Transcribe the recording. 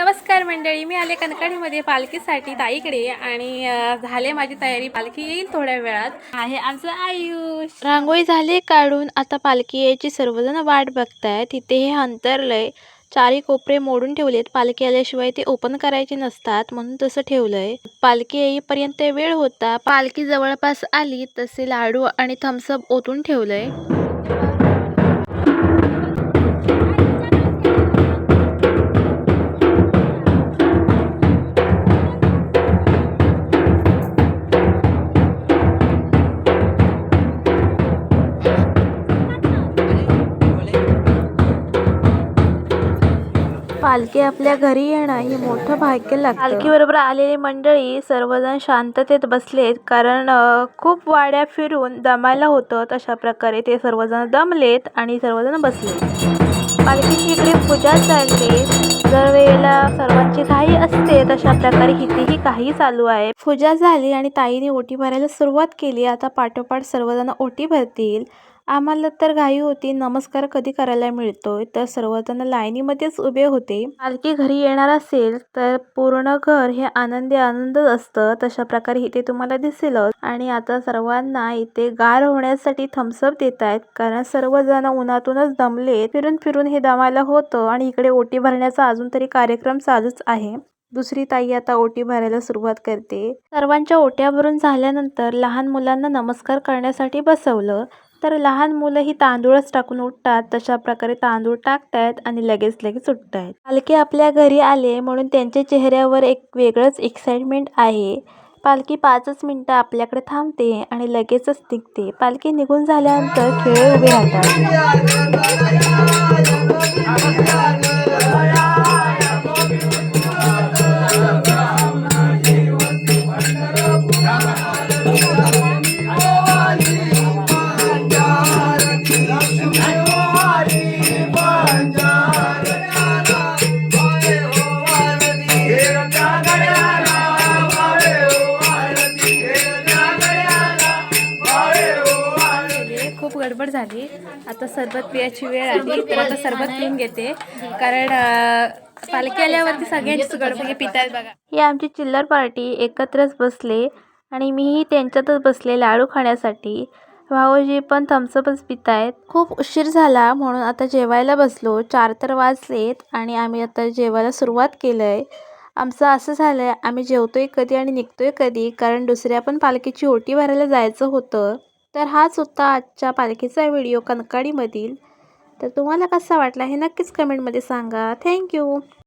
नमस्कार मंडळी, मी आले कणकणीमध्ये पालखीसाठी ताईकडे आणि झाले माझी तयारी. पालखी येईल थोड्या वेळात. आहे आमचं आयुष. रांगोळी झाली काढून, आता पालखी यायची सर्वजण वाट बघतायत. तिथे हे अंतरलंय, चारी कोपरे मोडून ठेवलेत. पालखी आल्याशिवाय ते ओपन करायचे नसतात म्हणून तसं ठेवलंय. पालखी येईपर्यंत वेळ होता. पालखी जवळपास आली तसे लाडू आणि थम्सअप ओतून ठेवलंय. पालखी आपल्या घरी येणं हे मोठं भाग्य लागतं. पालखीबरोबर आलेली मंडळी सर्वजण शांततेत बसलेत, कारण खूप वाड्या फिरून दमायला होतं. तशा प्रकारे ते सर्वजण दमलेत आणि सर्वजण बसले. पालखीची इकडे पूजा चालली. दर वेळेला सर्वांची घाई असते, तशा प्रकारे इथेही काही चालू आहे. पूजा झाली आणि ताईने ओटी भरायला सुरुवात केली. आता पाठोपाठ सर्वजण ओटी भरतील. आम्हाला तर घाई होती, नमस्कार कधी करायला मिळतोय, तर सर्वजण लाईनीमध्येच उभे होते. पालखी घरी येणार असेल तर पूर्ण घर हे आनंद असतं. तशा प्रकारे इथे तुम्हाला दिसेलच. आणि आता सर्वांना इथे गार होण्यासाठी थम्सअप देत आहेत, कारण सर्वजण उन्हातूनच दमलेत. फिरून फिरून हे दमायला होतं आणि इकडे ओटी भरण्याचा अजून तरी कार्यक्रम चालूच आहे. दुसरी ताई आता ओटी भरायला सुरुवात करते. सर्वांच्या ओट्या भरून झाल्यानंतर लहान मुलांना नमस्कार करण्यासाठी बसवलं, तर लहान मुलं ही तांदूळच टाकून उठतात. तशा प्रकारे तांदूळ टाकतायत आणि लगेच उठतायत. पालखी आपल्या घरी आले म्हणून त्यांच्या चेहऱ्यावर एक वेगळंच एक्साइटमेंट आहे. पालखी 5च मिनिटं आपल्याकडे थांबते आणि लगेचच निघते. पालखी निघून झाल्यानंतर खेळे उभे राहतात. खूप गडबड झाली. आता सरबत पियाची वेळ आली, तर आता सरबत पिऊन घेते, कारण पालखी आल्यावरती सगळ्यांचीच गडबड पितात बघा. ही आमची चिल्लर पार्टी एकत्रच बसले आणि मीही त्यांच्यातच बसले लाडू खाण्यासाठी. भाऊजी पण थम्सअपच पितायत. खूप उशीर झाला म्हणून आता जेवायला बसलो. 4 तर वाजलेत आणि आम्ही आता जेवायला सुरुवात केलंय. आमचं असं झालंय, आम्ही जेवतोय कधी आणि निघतोय कधी, कारण दुसऱ्या पण पालखीची ओटी भरायला जायचं होतं. तर हाच होता आजच्या पालखीचा व्हिडिओ कणकवलीमधील. तर तुम्हाला कसा वाटला हे नक्कीच कमेंटमध्ये सांगा. थँक्यू.